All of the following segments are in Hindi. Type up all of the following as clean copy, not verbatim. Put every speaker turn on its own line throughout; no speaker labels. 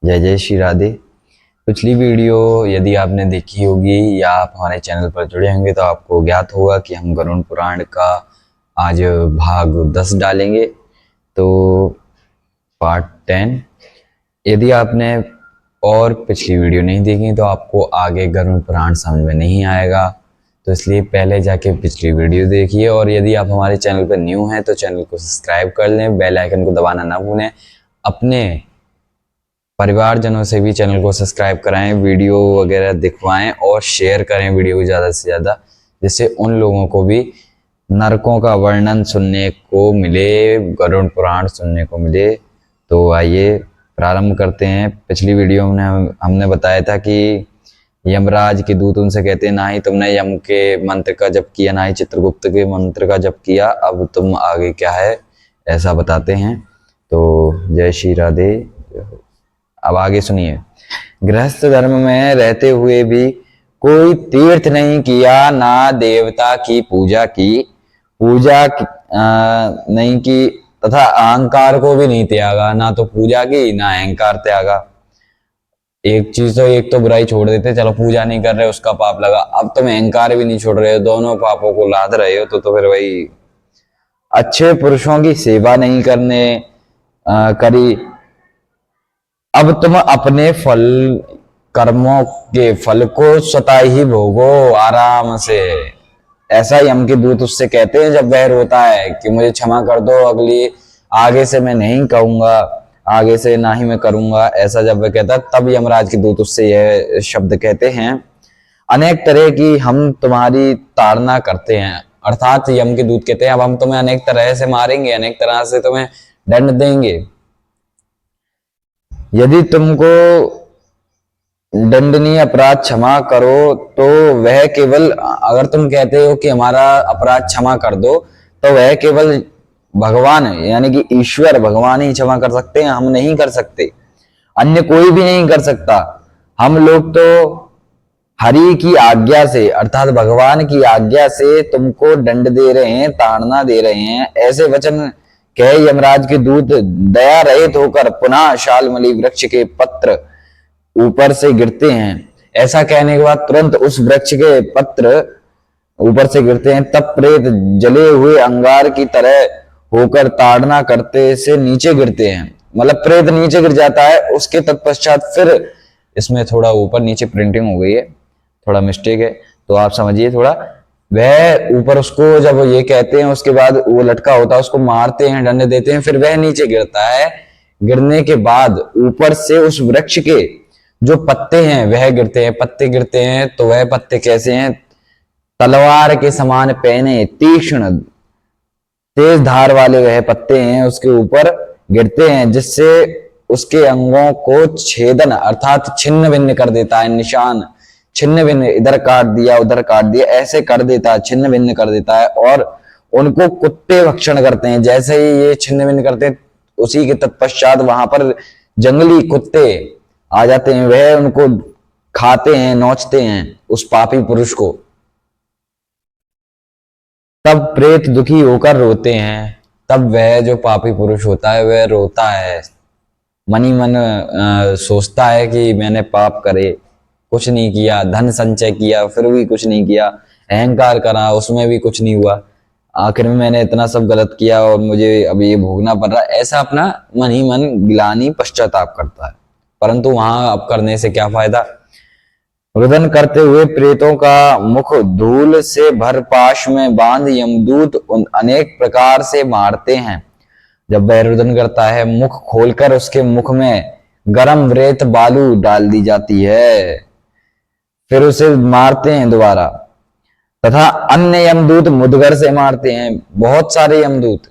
जय जय श्री राधे। पिछली वीडियो यदि आपने देखी होगी या आप हमारे चैनल पर जुड़े होंगे तो आपको ज्ञात होगा कि हम गरुड़ पुराण का आज भाग 10 डालेंगे, तो पार्ट 10। यदि आपने और पिछली वीडियो नहीं देखी तो आपको आगे गरुड़ पुराण समझ में नहीं आएगा, तो इसलिए पहले जाके पिछली वीडियो देखिए। और यदि आप हमारे चैनल पर न्यू हैं तो चैनल को सब्सक्राइब कर लें, बेल आइकन को दबाना ना भूलें। अपने परिवारजनों से भी चैनल को सब्सक्राइब कराएं, वीडियो वगैरह दिखवाएं और शेयर करें वीडियो को ज़्यादा से ज़्यादा, जिससे उन लोगों को भी नरकों का वर्णन सुनने को मिले, गरुड़ पुराण सुनने को मिले। तो आइए प्रारंभ करते हैं। पिछली वीडियो में हमने बताया था कि यमराज के दूत उनसे कहते हैं, ना ही तुमने यम के मंत्र का जप किया, ना ही चित्रगुप्त के मंत्र का जप किया, अब तुम आगे क्या है ऐसा बताते हैं। तो जय श्री राधे। अब आगे सुनिए। गृहस्थ धर्म में रहते हुए भी कोई तीर्थ नहीं किया, ना देवता की पूजा नहीं की, तथा अहंकार को भी नहीं त्यागा। ना तो पूजा की ना अहंकार त्यागा। एक तो बुराई छोड़ देते, चलो पूजा नहीं कर रहे उसका पाप लगा, अब तुम अहंकार भी नहीं छोड़ रहे हो, दोनों पापों को लाद रहे हो, तो फिर वही अच्छे पुरुषों की सेवा नहीं करी, अब तुम अपने कर्मों के फल को स्वतः ही भोगो आराम से। ऐसा यम के दूत उससे कहते हैं जब वह रोता है कि मुझे क्षमा कर दो, आगे से मैं नहीं कहूंगा, आगे से ना ही मैं करूंगा, ऐसा जब वह कहता है तब यमराज के दूत उससे यह शब्द कहते हैं, अनेक तरह की हम तुम्हारी ताड़ना करते हैं। अर्थात यम के दूत कहते हैं अब हम तुम्हें अनेक तरह से मारेंगे, अनेक तरह से तुम्हें दंड देंगे। यदि तुमको दंडनीय अपराध क्षमा करो तो वह केवल, अगर तुम कहते हो कि हमारा अपराध क्षमा कर दो, तो वह केवल भगवान यानी कि ईश्वर भगवान ही क्षमा कर सकते हैं, हम नहीं कर सकते, अन्य कोई भी नहीं कर सकता। हम लोग तो हरि की आज्ञा से अर्थात भगवान की आज्ञा से तुमको दंड दे रहे हैं, ताड़ना दे रहे हैं। ऐसे वचन कह यमराज के दूत दया रहित होकर पुनः शालमली वृक्ष के पत्र ऊपर से गिरते हैं। ऐसा कहने के बाद तुरंत उस वृक्ष के पत्र ऊपर से गिरते हैं। तब प्रेत जले हुए अंगार की तरह होकर ताड़ना करते से नीचे गिरते हैं, मतलब प्रेत नीचे गिर जाता है। उसके तत्पश्चात फिर, इसमें थोड़ा ऊपर नीचे प्रिंटिंग हो गई है, थोड़ा मिस्टेक है, तो आप समझिए थोड़ा। वह ऊपर उसको जब ये कहते हैं उसके बाद वो लटका होता है, उसको मारते हैं, दंड देते हैं, फिर वह नीचे गिरता है। गिरने के बाद ऊपर से उस वृक्ष के जो पत्ते हैं वह गिरते हैं, पत्ते गिरते हैं। तो वह पत्ते कैसे हैं? तलवार के समान पहने तीक्ष्ण तेज धार वाले वह पत्ते हैं, उसके ऊपर गिरते हैं, जिससे उसके अंगों को छेदन अर्थात छिन्न भिन्न कर देता है। निशान छिन्न भिन्न, इधर काट दिया उधर काट दिया, ऐसे कर देता है, छिन्न भिन्न कर देता है। और उनको कुत्ते भक्षण करते हैं। जैसे ही ये छिन्न भिन्न करते हैं उसी के तत्पश्चात वहां पर जंगली कुत्ते आ जाते हैं, वह उनको खाते हैं, नोचते हैं उस पापी पुरुष को। तब प्रेत दुखी होकर रोते हैं। तब वह जो पापी पुरुष होता है वह रोता है, मनी मन सोचता है कि मैंने पाप करे, कुछ नहीं किया, धन संचय किया फिर भी कुछ नहीं किया, अहंकार करा उसमें भी कुछ नहीं हुआ, आखिर में मैंने इतना सब गलत किया और मुझे अब ये भोगना पड़ रहा है। ऐसा अपना मन ही मन गिलानी पश्चाताप करता है। परंतु वहां अब करने से क्या फायदा? रुदन करते हुए प्रेतों का मुख धूल से भर पाश में बांध यमदूत अनेक प्रकार से मारते हैं। जब वह रुदन करता है मुख खोलकर उसके मुख में गरम रेत बालू डाल दी जाती है, फिर उसे मारते हैं दोबारा। तथा अन्य यमदूत मुदगर से मारते हैं। बहुत सारे यमदूत,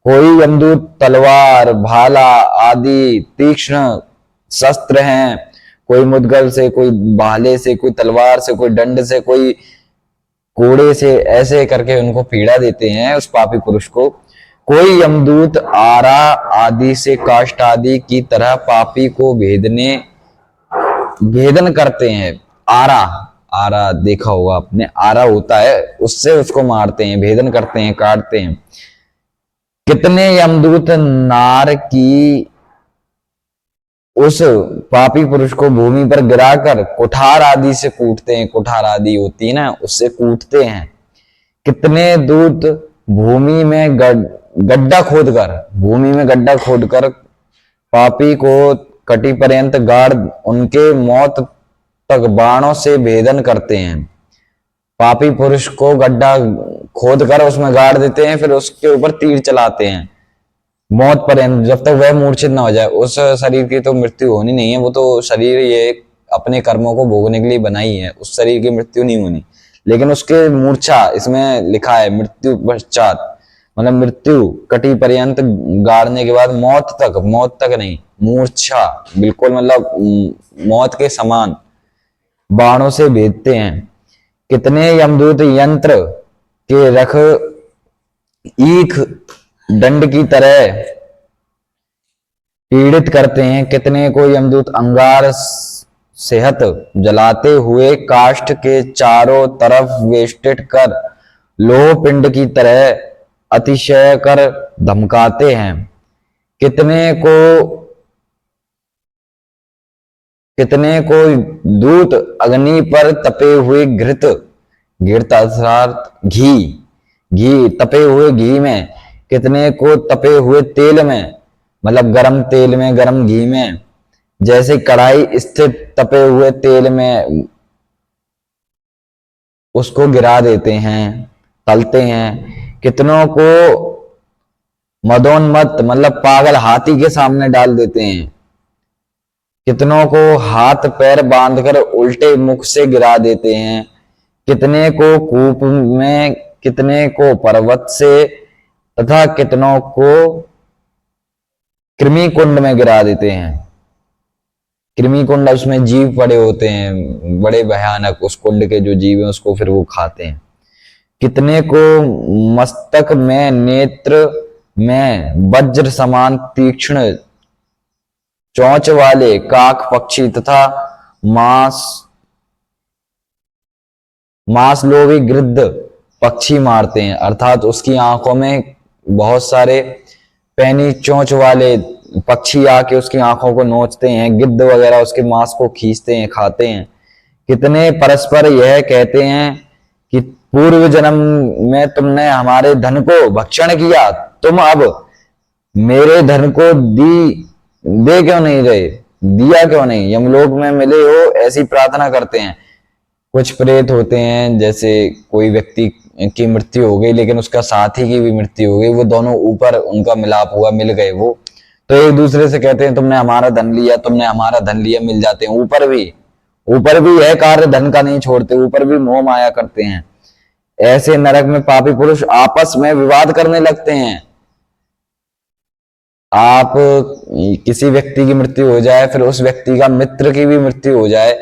कोई यमदूत तलवार भाला आदि तीक्ष्ण शस्त्र हैं, कोई मुदगल से, कोई भाले से, कोई तलवार से, कोई दंड से, कोई कोड़े से, ऐसे करके उनको पीड़ा देते हैं उस पापी पुरुष को। कोई यमदूत आरा आदि से काष्ठ आदि की तरह पापी को भेदन करते हैं। आरा आरा देखा होगा आपने, आरा होता है, उससे उसको मारते हैं, भेदन करते हैं, काटते हैं। कितने यमदूत नार की उस पापी पुरुष को भूमि पर गिराकर कुठार आदि से कूटते हैं। कुठार आदि होती है ना, उससे कूटते हैं। कितने दूत भूमि में गड्ढा खोदकर, भूमि में गड्ढा खोदकर पापी को कटी पर्यंत गाड़ उनके मौत तक बाणों से भेदन करते हैं। पापी पुरुष को गड्ढा खोद कर उसमें गाड़ देते हैं, फिर उसके ऊपर तीर चलाते हैं मौत पर्यंत, जब तक वह मूर्छित ना हो जाए। उस शरीर की तो मृत्यु होनी नहीं है, वो तो शरीर ये अपने कर्मों को भोगने के लिए बनाई है, उस शरीर की मृत्यु नहीं होनी। लेकिन उसके मूर्छा इसमें लिखा है मृत्यु पश्चात, मतलब मृत्यु कटी पर्यंत गाड़ने के बाद मौत तक नहीं, मूर्छा बिल्कुल, मतलब मौत के समान बाणों से भेदते हैं। कितने यमदूत यंत्र के रख ईख दंड की तरह पीड़ित करते हैं। कितने को यमदूत अंगार सेहत जलाते हुए काष्ठ के चारों तरफ वेष्टित कर लोह पिंड की तरह अतिशय कर धमकाते हैं। कितने को दूत अग्नि पर तपे हुए घृत अर्थात घी तपे हुए घी में, कितने को तपे हुए तेल में, मतलब गरम तेल में, गरम घी में, जैसे कढ़ाई स्थित तपे हुए तेल में उसको गिरा देते हैं, तलते हैं। कितनों को मदोन्मत्त मतलब पागल हाथी के सामने डाल देते हैं। कितनों को हाथ पैर बांधकर उल्टे मुख से गिरा देते हैं। कितने को कूप में, कितने को पर्वत से, तथा कितनों को कृमि कुंड में गिरा देते हैं। कृमि कुंड, उसमें जीव पड़े होते हैं बड़े भयानक, उस कुंड के जो जीव हैं उसको फिर वो खाते हैं। कितने को मस्तक में, नेत्र में वज्र समान तीक्ष्ण चोंच वाले काक पक्षी तथा मांसलोभी गिद्ध पक्षी मारते हैं, अर्थात उसकी आंखों में बहुत सारे पैनी चोंच वाले पक्षी आके उसकी आंखों को नोचते हैं, गिद्ध वगैरह उसके मांस को खींचते हैं, खाते हैं। कितने परस्पर यह कहते हैं कि पूर्व जन्म में तुमने हमारे धन को भक्षण किया, तुम अब मेरे धन को दे क्यों नहीं रहे, दिया क्यों नहीं, यमलोक में मिले हो, ऐसी प्रार्थना करते हैं। कुछ प्रेत होते हैं, जैसे कोई व्यक्ति की मृत्यु हो गई लेकिन उसका साथी की भी मृत्यु हो गई, वो दोनों ऊपर उनका मिलाप हुआ, मिल गए वो, तो एक दूसरे से कहते हैं तुमने हमारा धन लिया, तुमने हमारा धन लिया, मिल जाते हैं। ऊपर भी यह कार्य धन का नहीं छोड़ते, ऊपर भी मोह माया करते हैं। ऐसे नरक में पापी पुरुष आपस में विवाद करने लगते हैं। आप किसी व्यक्ति की मृत्यु हो जाए, फिर उस व्यक्ति का मित्र की भी मृत्यु हो जाए,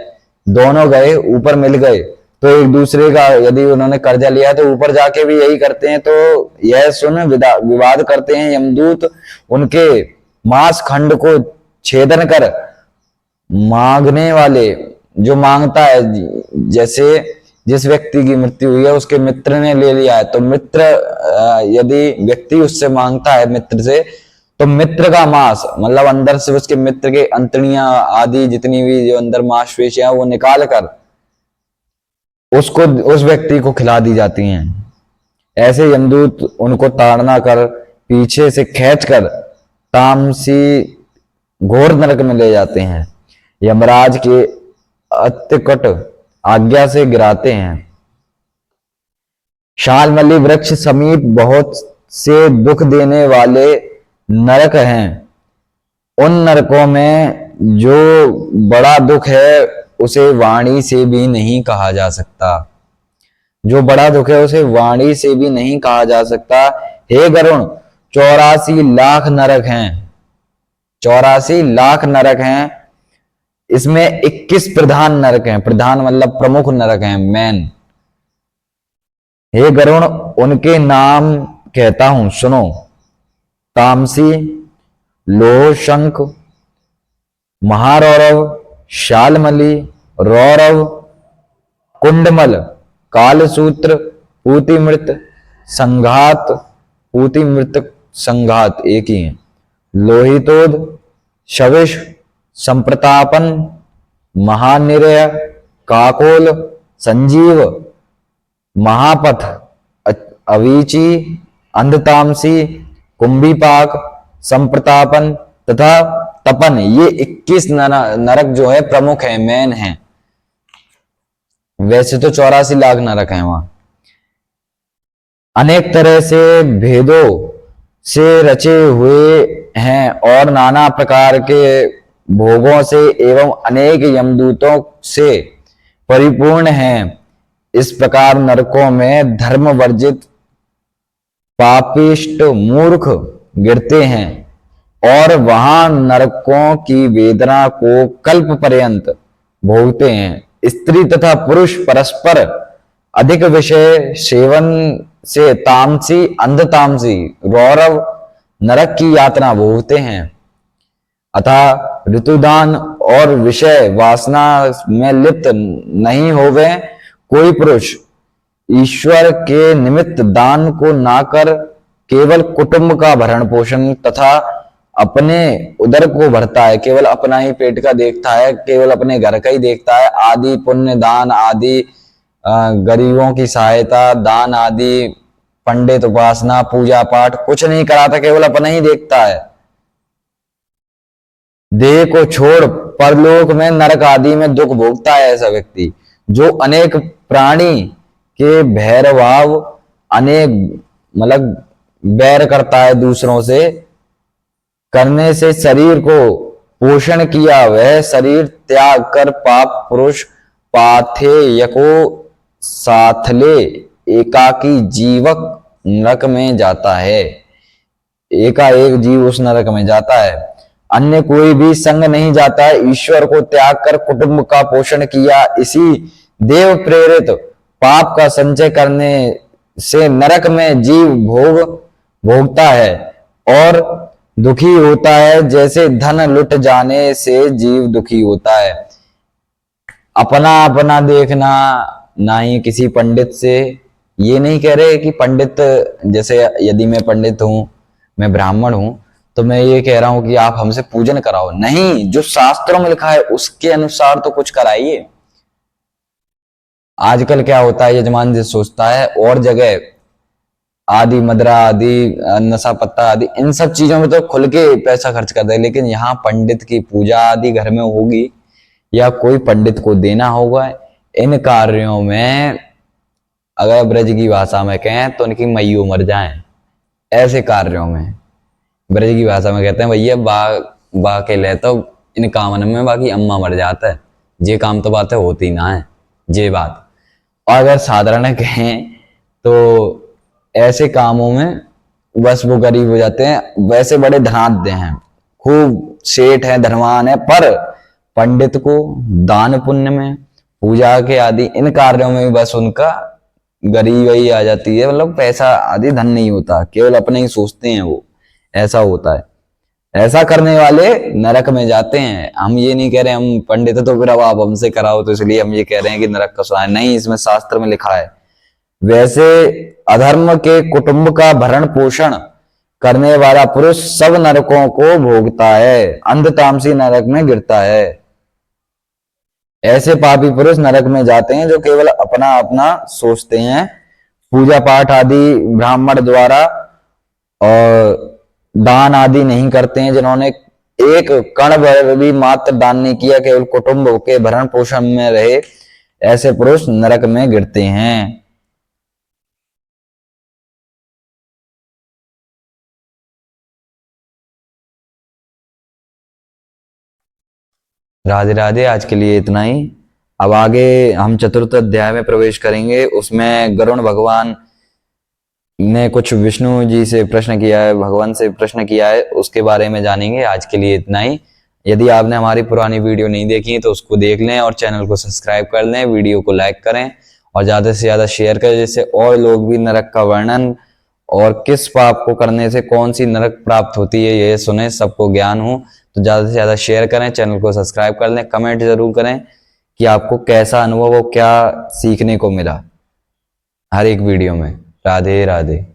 दोनों गए ऊपर मिल गए, तो एक दूसरे का यदि उन्होंने कर्जा लिया है तो ऊपर जाके भी यही करते हैं, तो यह सुन विवाद करते हैं यमदूत, उनके मांस खंड को छेदन कर मांगने वाले, जो मांगता है, जैसे जिस व्यक्ति की मृत्यु हुई है उसके मित्र ने ले लिया है, तो मित्र यदि व्यक्ति उससे मांगता है मित्र से, तो मित्र का मांस मतलब अंदर से उसके मित्र के अंतड़ियां आदि जितनी भी जो अंदर मांसपेशियां वो निकाल कर उसको उस व्यक्ति को खिला दी जाती हैं। ऐसे यमदूत उनको ताड़ना कर पीछे से खींचकर तामसी घोर नरक में ले जाते हैं, यमराज के अत्यकट आज्ञा से गिराते हैं। शालमली वृक्ष समीप बहुत से दुख देने वाले नरक हैं। उन नरकों में जो बड़ा दुख है उसे वाणी से भी नहीं कहा जा सकता, जो बड़ा दुख है उसे वाणी से भी नहीं कहा जा सकता। हे गरुण, 84 लाख नरक हैं, 84 लाख नरक हैं। इसमें 21 प्रधान नरक हैं, प्रधान मतलब प्रमुख नरक हैं, मेन। हे गरुण, उनके नाम कहता हूं, सुनो। तामसी, लोह शंख, महारौरव, शालमली, रौरव, कुंडमल, कालसूत्र, पूतिमृत, संघात, पूतिमृत संघात एक ही है, लोहितोद, शविश, संप्रतापन, महानिरय, काकोल, संजीव, महापथ, अवीची, अंधतामसी, कुंभीपाक, संप्रतापन तथा तपन, ये 21 नरक जो है प्रमुख है, मेन है। वैसे तो 84 लाख नरक हैं वहां। अनेक तरह से भेदों से रचे हुए हैं और नाना प्रकार के भोगों से एवं अनेक यमदूतों से परिपूर्ण हैं। इस प्रकार नरकों में धर्म वर्जित पापिष्ट मूर्ख गिरते हैं और वहां नरकों की वेदना को कल्प पर्यंत भोगते हैं। स्त्री तथा पुरुष परस्पर अधिक विषय सेवन से तामसी, अंधतामसी, रौरव नरक की यातना भोगते हैं। अतः ऋतुदान और विषय वासना में लिप्त नहीं होवे कोई पुरुष ईश्वर के निमित्त दान को ना कर केवल कुटुंब का भरण पोषण तथा अपने उदर को भरता है, केवल अपना ही पेट का देखता है, केवल अपने घर का ही देखता है, आदि पुण्य दान आदि गरीबों की सहायता दान आदि पंडित उपासना पूजा पाठ कुछ नहीं कराता, केवल अपना ही देखता है। देह को छोड़ परलोक में नरक आदि में दुख भोगता है ऐसा व्यक्ति, जो अनेक प्राणी के भैरभाव अनेक मतलब बैर करता है दूसरों से करने से शरीर को पोषण किया, वह शरीर त्याग कर पाप पुरुष पाथेयको साथले एकाकी जीवक नरक में जाता है। एकाएक जीव उस नरक में जाता है, अन्य कोई भी संग नहीं जाता है। ईश्वर को त्याग कर कुटुंब का पोषण किया, इसी देव प्रेरित पाप का संचय करने से नरक में जीव भोगता है और दुखी होता है, जैसे धन लुट जाने से जीव दुखी होता है। अपना अपना देखना, ना ही किसी पंडित से। ये नहीं कह रहे कि पंडित, जैसे यदि मैं पंडित हूं, मैं ब्राह्मण हूं, तो मैं ये कह रहा हूं कि आप हमसे पूजन कराओ, नहीं, जो शास्त्रों में लिखा है उसके अनुसार तो कुछ कराइए। आजकल क्या होता है, यजमान जी सोचता है और जगह आदि मदरा आदि नशा पत्ता आदि इन सब चीजों में तो खुल के पैसा खर्च कर दे, लेकिन यहाँ पंडित की पूजा आदि घर में होगी या कोई पंडित को देना होगा, इन कार्यों में अगर ब्रज की भाषा में कहें तो उनकी मैयू मर जाए। ऐसे कार्यों में ब्रज की भाषा में कहते हैं भैया बा के ले तो इन कामन में बाकी अम्मा मर जाता है, ये काम तो बातें होती ना है ये बात। और अगर साधारण कहें तो ऐसे कामों में बस वो गरीब हो जाते हैं। वैसे बड़े धनाढ्य हैं, खूब सेठ है, धनवान है, पर पंडित को दान पुण्य में पूजा के आदि इन कार्यों में भी बस उनका गरीबी आ जाती है, मतलब पैसा आदि धन नहीं होता, केवल अपने ही सोचते हैं वो, ऐसा होता है। ऐसा करने वाले नरक में जाते हैं। हम ये नहीं कह रहे हम पंडित तो फिर अब आप हमसे कराओ तो इसलिए हम ये कह रहे हैं कि नरक का सुना, नहीं, इसमें शास्त्र में लिखा है। वैसे अधर्म के कुटुंब का भरण पोषण करने वाला पुरुष सब नरकों को भोगता है, अंध तामसी नरक में गिरता है। ऐसे पापी पुरुष नरक में जाते हैं जो केवल अपना अपना सोचते हैं, पूजा पाठ आदि ब्राह्मण द्वारा और दान आदि नहीं करते हैं, जिन्होंने एक कण भर भी मात्र दान नहीं किया, केवल कुटुंब के भरण पोषण में रहे, ऐसे पुरुष नरक में गिरते हैं। राधे राधे, आज के लिए इतना ही। अब आगे हम चतुर्थ अध्याय में प्रवेश करेंगे। उसमें गरुण भगवान ने कुछ विष्णु जी से प्रश्न किया है, भगवान से प्रश्न किया है, उसके बारे में जानेंगे। आज के लिए इतना ही। यदि आपने हमारी पुरानी वीडियो नहीं देखी तो उसको देख लें और चैनल को सब्सक्राइब कर लें, वीडियो को लाइक करें और ज्यादा से ज्यादा शेयर करें, जिससे और लोग भी नरक का वर्णन और किस पाप को करने से कौन सी नरक प्राप्त होती है ये सुने, सबको ज्ञान हो। तो ज्यादा से ज्यादा शेयर करें, चैनल को सब्सक्राइब कर लें, कमेंट जरूर करें कि आपको कैसा अनुभव और क्या सीखने को मिला हर एक वीडियो में। राधे राधे।